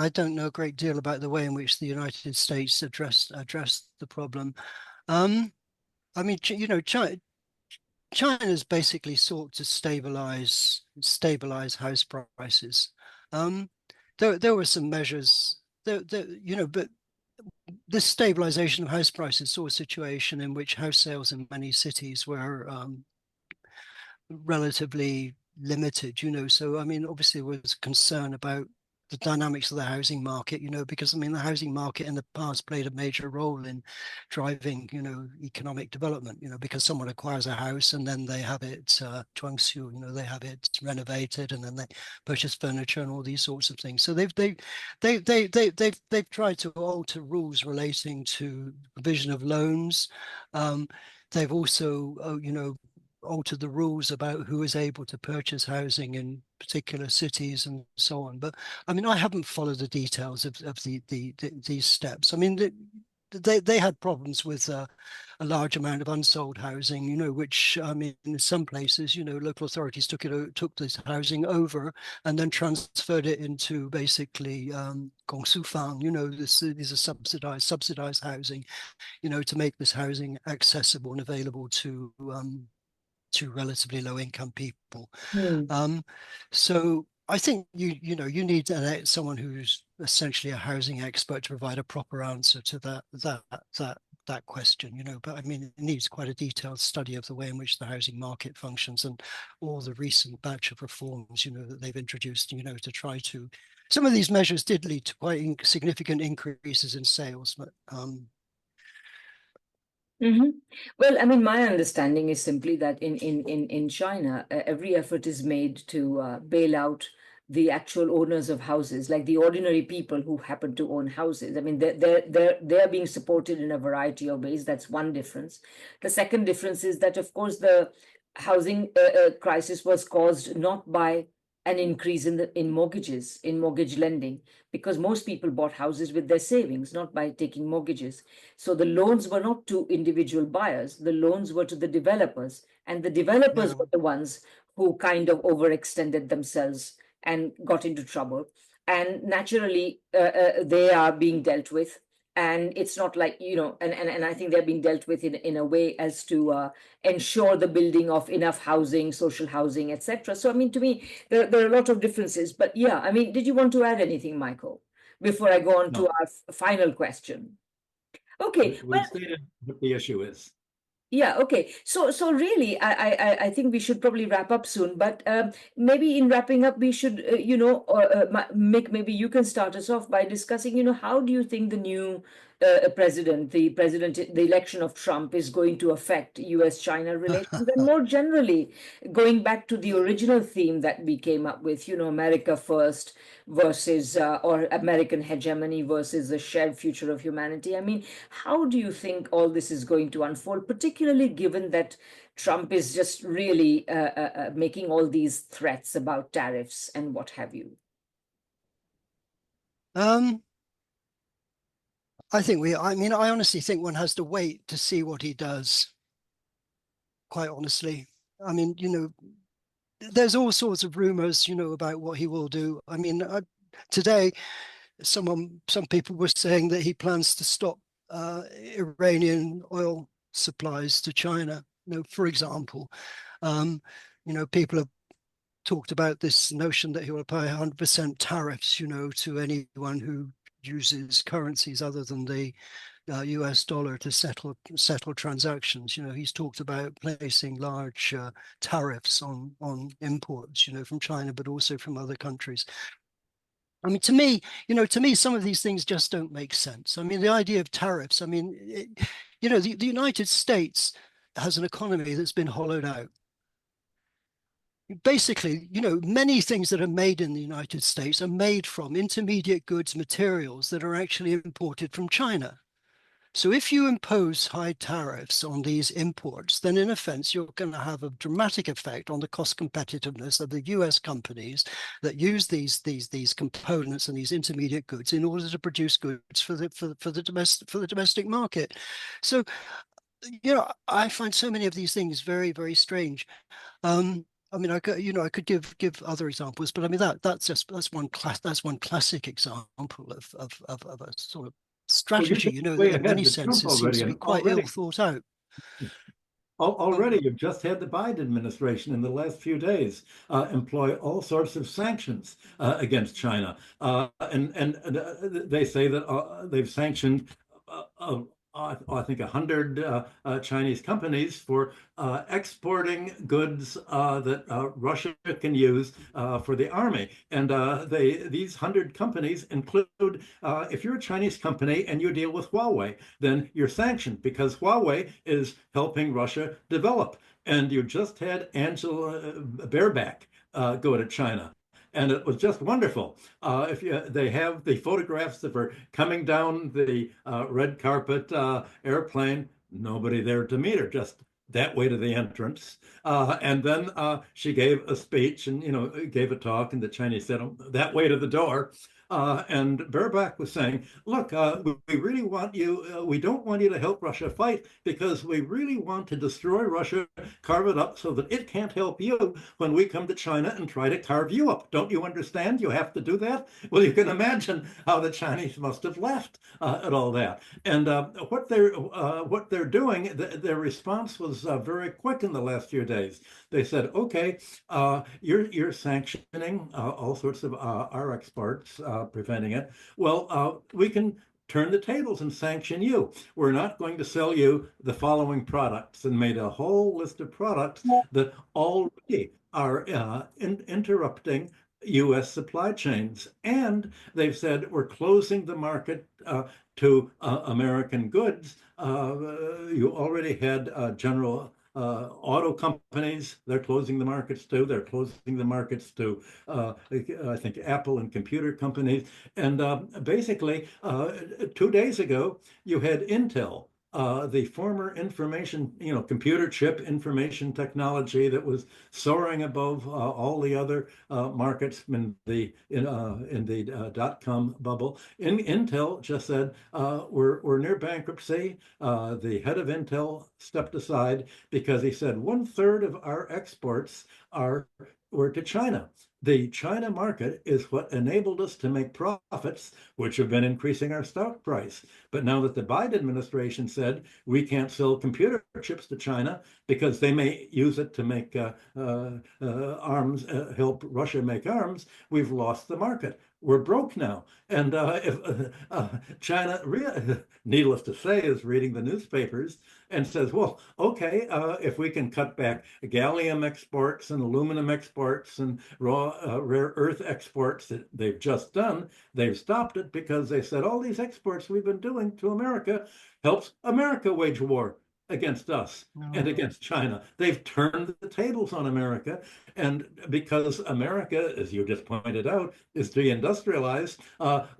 don't know a great deal about the way in which the United States addressed the problem. I mean, China's basically sought to stabilize house prices. There were some measures, but this stabilization of house prices saw a situation in which house sales in many cities were relatively limited. So I mean, obviously, there was concern about the dynamics of the housing market, because I mean, the housing market in the past played a major role in driving, economic development, because someone acquires a house and then they have it zhuangxiu, they have it renovated and then they purchase furniture and all these sorts of things. So they've tried to alter rules relating to provision of loans. They've also, altered the rules about who is able to purchase housing in particular cities and so on. But I mean, I haven't followed the details of these steps. I mean, they had problems with a large amount of unsold housing, which I mean, in some places, local authorities took this housing over and then transferred it into basically Gongsufang, these are subsidized housing, to make this housing accessible and available to relatively low income people. So I think you need someone who's essentially a housing expert to provide a proper answer to that question, but I mean, it needs quite a detailed study of the way in which the housing market functions and all the recent batch of reforms, that they've introduced, to try to, some of these measures did lead to quite significant increases in sales, but Well, I mean, my understanding is simply that in China, every effort is made to bail out the actual owners of houses, like the ordinary people who happen to own houses. I mean, they're being supported in a variety of ways. That's one difference. The second difference is that, of course, the housing crisis was caused not by an increase in mortgages, in mortgage lending, because most people bought houses with their savings, not by taking mortgages. So the loans were not to individual buyers, the loans were to the developers, and the developers were the ones who kind of overextended themselves and got into trouble. and naturally they are being dealt with. And it's not like, and I think they're being dealt with in a way as to ensure the building of enough housing, social housing, etc. So, I mean, to me, there are a lot of differences. But yeah, I mean, did you want to add anything, Michael, before I go on to No, our final question? Okay, well, we've stated what the issue is. yeah, okay. So really, I think we should probably wrap up soon. But maybe in wrapping up, we should, Mick, maybe you can start us off by discussing, how do you think the new the election of Trump is going to affect U.S.-China relations, and more generally, going back to the original theme that we came up with, America first versus or American hegemony versus the shared future of humanity. I mean, how do you think all this is going to unfold, particularly given that Trump is just really making all these threats about tariffs and what have you? I honestly think one has to wait to see what he does, quite honestly. I mean, there's all sorts of rumors, about what he will do. I mean, today, some people were saying that he plans to stop Iranian oil supplies to China, for example. People have talked about this notion that he will pay 100% tariffs, to anyone who uses currencies other than the US dollar to settle transactions. He's talked about placing large tariffs on imports, from China, but also from other countries. I mean, to me, some of these things just don't make sense. I mean, the idea of tariffs, I mean, the United States has an economy that's been hollowed out. Basically, many things that are made in the United States are made from intermediate goods materials that are actually imported from China. So if you impose high tariffs on these imports, then in effect, you're going to have a dramatic effect on the cost competitiveness of the US companies that use these components and these intermediate goods in order to produce goods for the domestic market. So, I find so many of these things very, very strange. I mean, I could give other examples, but I mean that's one classic example of a sort of strategy, that in many senses seems to be quite ill thought out. Already, you've just had the Biden administration in the last few days employ all sorts of sanctions against China, and they say that they've sanctioned I think 100 Chinese companies for exporting goods that Russia can use for the army. And these 100 companies include, if you're a Chinese company and you deal with Huawei, then you're sanctioned because Huawei is helping Russia develop. And you just had Angela Baerbock go to China. And it was just wonderful. They have the photographs that were coming down the red carpet airplane, nobody there to meet her, just that way to the entrance. And then she gave a speech and, gave a talk, and the Chinese said, oh, that way to the door. And Baerbock was saying, look, we really want you, we don't want you to help Russia fight because we really want to destroy Russia, carve it up so that it can't help you when we come to China and try to carve you up. Don't you understand? You have to do that? Well, you can imagine how the Chinese must have laughed at all that. And what they're doing, their response was very quick in the last few days. They said, okay, you're sanctioning all sorts of our exports, preventing it. Well, we can turn the tables and sanction you. We're not going to sell you the following products, and made a whole list of products that already are interrupting US supply chains. And they've said we're closing the market to American goods. You already had General auto companies, they're closing the markets to. They're closing the markets to, I think, Apple and computer companies. And basically, 2 days ago, you had Intel, the former information, computer chip information technology that was soaring above all the other markets in the dot-com bubble. Intel just said we're near bankruptcy. The head of Intel stepped aside because he said 1/3 of our exports were to China. the China market is what enabled us to make profits, which have been increasing our stock price. But now that the Biden administration said we can't sell computer chips to China because they may use it to make arms, help Russia make arms, we've lost the market. We're broke now. And if China, needless to say, is reading the newspapers and says, well, okay, if we can cut back gallium exports and aluminum exports and raw rare earth exports that they've just done, they've stopped it because they said all these exports we've been doing to America helps America wage war against us and against China. They've turned the tables on America. And because America, as you just pointed out, is deindustrialized,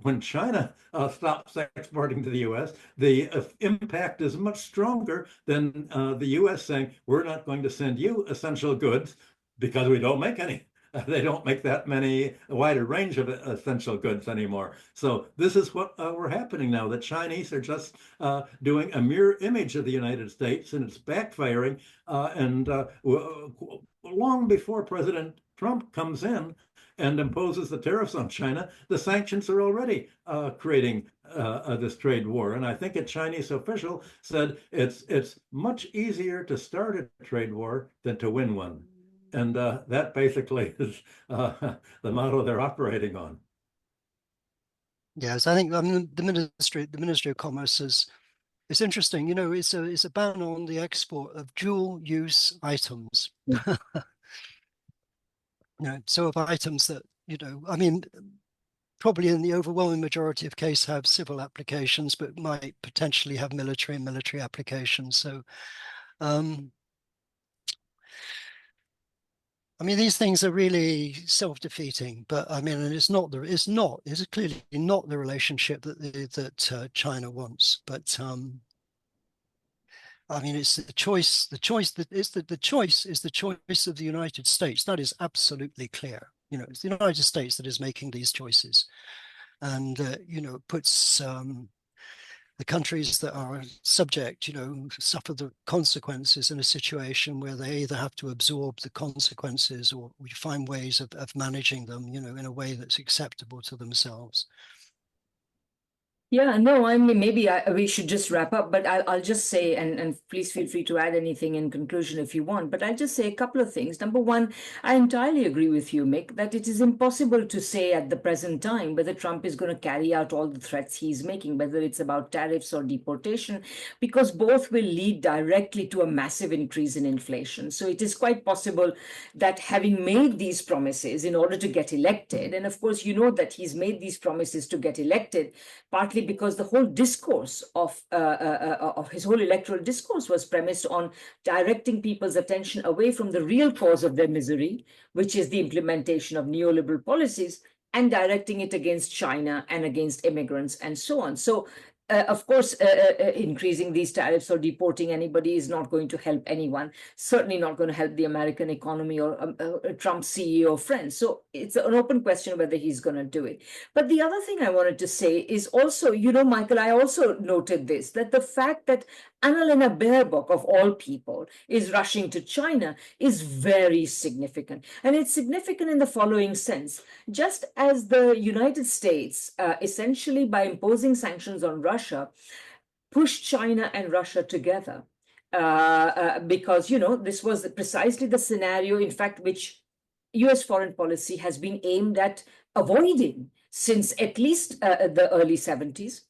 when China stops exporting to the US, the impact is much stronger than the US saying, we're not going to send you essential goods because we don't make any. They don't make that many, a wider range of essential goods anymore. So this is what we're happening now. The Chinese are just doing a mirror image of the United States, and it's backfiring. Long before President Trump comes in and imposes the tariffs on China, the sanctions are already creating this trade war. And I think a Chinese official said it's much easier to start a trade war than to win one. And that basically is the model they're operating on. Yes, I think the Ministry of Commerce it's interesting. You know, it's a ban on the export of dual-use items. You know, so of items that, you know, I mean, probably in the overwhelming majority of cases have civil applications, but might potentially have military applications. So. I mean, these things are really self-defeating, but I mean, it's clearly not the relationship that China wants. But I mean, it's the choice. The choice is the choice of the United States. That is absolutely clear. You know, it's the United States that is making these choices, and you know, puts the countries that are subject, you know, suffer the consequences in a situation where they either have to absorb the consequences or we find ways of managing them, you know, in a way that's acceptable to themselves. Yeah, no, I mean, maybe we should just wrap up, but I'll just say, and please feel free to add anything in conclusion if you want, but I'll just say a couple of things. Number one, I entirely agree with you, Mick, that it is impossible to say at the present time whether Trump is going to carry out all the threats he's making, whether it's about tariffs or deportation, because both will lead directly to a massive increase in inflation. So it is quite possible that having made these promises in order to get elected, and of course, you know that he's made these promises to get elected, partly because the whole discourse of his whole electoral discourse was premised on directing people's attention away from the real cause of their misery, which is the implementation of neoliberal policies, and directing it against China and against immigrants and so on. So of course, increasing these tariffs or deporting anybody is not going to help anyone, certainly not going to help the American economy or Trump's CEO friends. So it's an open question whether he's going to do it. But the other thing I wanted to say is also, you know, Michael, I also noted this, that the fact that Annalena Baerbock, of all people, is rushing to China is very significant. And it's significant in the following sense. Just as the United States, essentially by imposing sanctions on Russia, pushed China and Russia together, because, you know, this was precisely the scenario, in fact, which US foreign policy has been aimed at avoiding since at least the early 70s.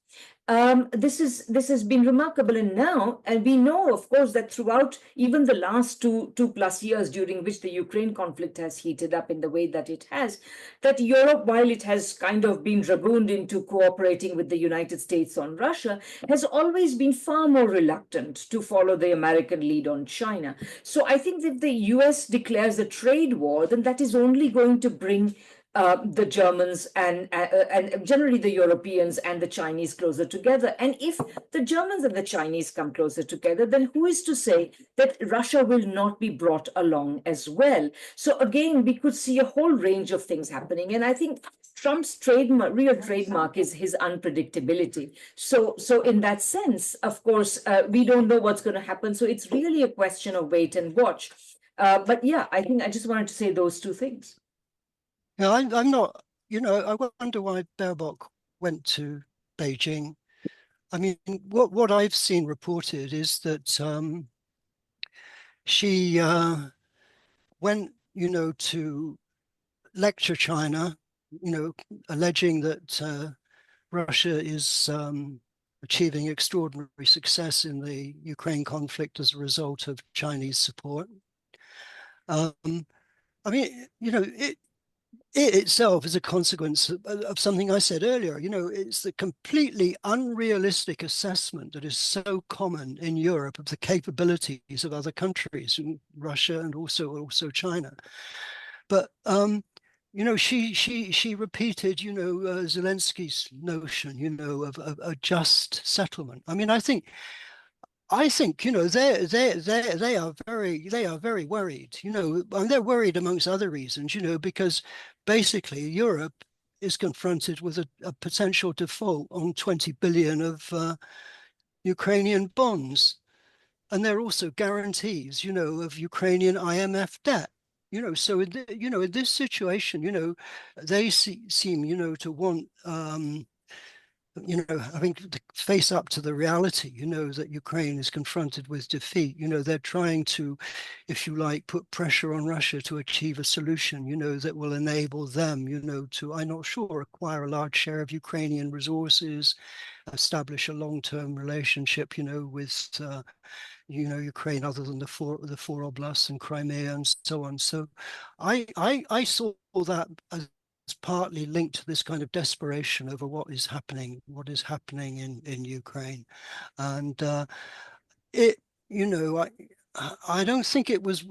This has been remarkable, and we know, of course, that throughout even the last two plus years during which the Ukraine conflict has heated up in the way that it has, that Europe, while it has kind of been dragooned into cooperating with the United States on Russia, has always been far more reluctant to follow the American lead on China. So I think that if the US declares a trade war, then that is only going to bring the Germans and generally the Europeans and the Chinese closer together. And if the Germans and the Chinese come closer together, then who is to say that Russia will not be brought along as well? So again, we could see a whole range of things happening. And I think Trump's real trademark is his unpredictability. So in that sense, of course, we don't know what's going to happen. So it's really a question of wait and watch. But yeah, I think I just wanted to say those two things. Yeah, I'm not, I wonder why Baerbock went to Beijing. I mean, what I've seen reported is that she went, to lecture China, alleging that Russia is achieving extraordinary success in the Ukraine conflict as a result of Chinese support. I mean, it itself is a consequence of something I said earlier. It's the completely unrealistic assessment that is so common in Europe of the capabilities of other countries, Russia and also China. But she repeated, Zelensky's notion, of a just settlement. I mean, I think they are very worried. And they're worried amongst other reasons. Because basically Europe is confronted with a potential default on 20 billion of Ukrainian bonds, and there are also guarantees, of Ukrainian IMF debt. So in this situation, they seem, to want. Having to face up to the reality, that Ukraine is confronted with defeat. They're trying to, if you like, put pressure on Russia to achieve a solution, that will enable them, to, I'm not sure, acquire a large share of Ukrainian resources, establish a long-term relationship, with, Ukraine, other than the four oblasts and Crimea and so on. So I saw that as partly linked to this kind of desperation over what is happening in Ukraine. And it, I don't think it was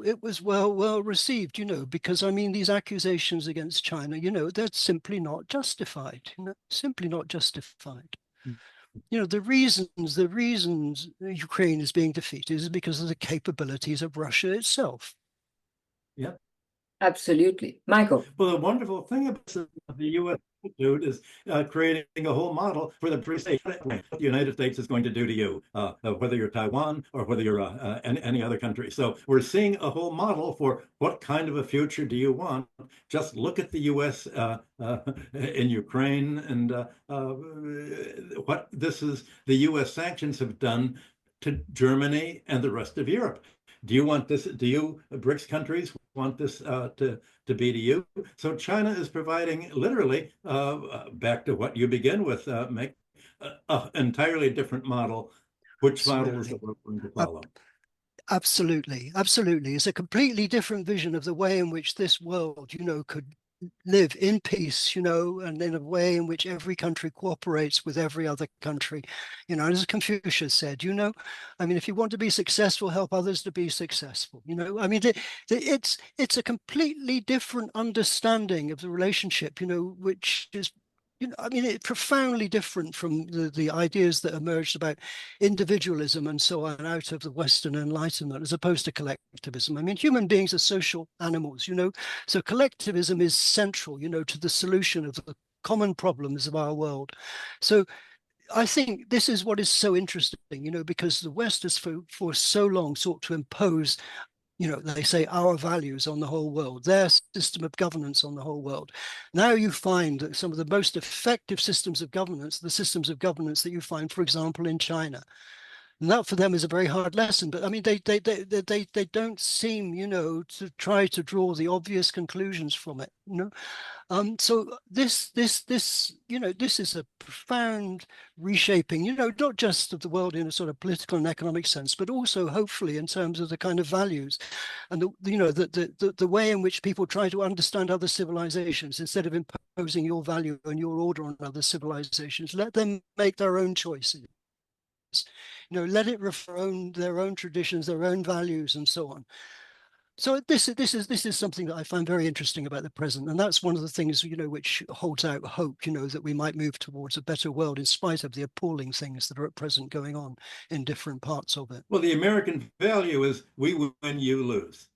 well received, because I mean, these accusations against China, they're simply not justified, simply not justified. The reasons Ukraine is being defeated is because of the capabilities of Russia itself. Yep. Absolutely. Michael. Well, the wonderful thing about the U.S. attitude is creating a whole model for the free state. What the United States is going to do to you, whether you're Taiwan or whether you're any other country. So we're seeing a whole model for what kind of a future do you want. Just look at the U.S. In Ukraine and what the U.S. sanctions have done to Germany and the rest of Europe. Do you want this? Do you BRICS countries want this to be to you? So China is providing literally back to what you begin with, make an entirely different model. Which model is the world going to follow? Absolutely. It's a completely different vision of the way in which this world, could live in peace, and in a way in which every country cooperates with every other country. As Confucius said, I mean, if you want to be successful, help others to be successful. I mean, it's a completely different understanding of the relationship, which is, I mean, it's profoundly different from the ideas that emerged about individualism and so on out of the Western Enlightenment, as opposed to collectivism. I mean, human beings are social animals, so collectivism is central, to the solution of the common problems of our world. So I think this is what is so interesting, because the West has for so long sought to impose, they say, our values on the whole world, their system of governance on the whole world. Now you find that some of the most effective systems of governance, the systems of governance that you find, for example, in China. And that for them is a very hard lesson. But I mean, they don't seem, to try to draw the obvious conclusions from it. So this is a profound reshaping, not just of the world in a sort of political and economic sense, but also hopefully in terms of the kind of values and the way in which people try to understand other civilizations instead of imposing your value and your order on other civilizations. Let them make their own choices. Let it refer their own traditions, their own values, and so on. So this is something that I find very interesting about the present, and that's one of the things which holds out hope, that we might move towards a better world in spite of the appalling things that are at present going on in different parts of it. Well, the American value is we win, you lose.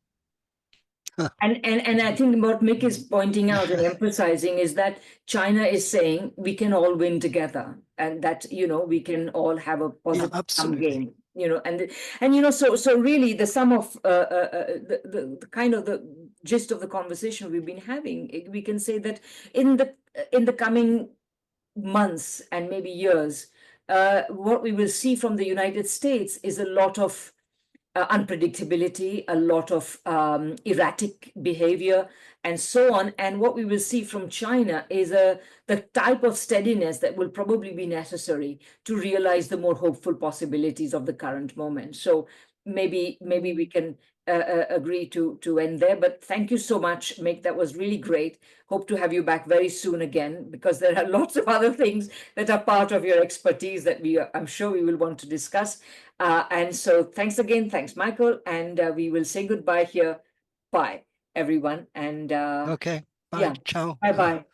And I think what Mick is pointing out and emphasizing is that China is saying we can all win together, and that we can all have a positive gain. So really the sum of the kind of the gist of the conversation we've been having, we can say that in the coming months and maybe years, what we will see from the United States is a lot of unpredictability, a lot of erratic behavior, and so on. And what we will see from China is the type of steadiness that will probably be necessary to realize the more hopeful possibilities of the current moment. So maybe we can agree to end there. But thank you so much, Mick. That was really great. Hope to have you back very soon again, because there are lots of other things that are part of your expertise that I'm sure we will want to discuss. And so thanks again. Thanks, Michael. And we will say goodbye here. Bye, everyone. And Okay. Bye. yeah, Ciao. bye-bye.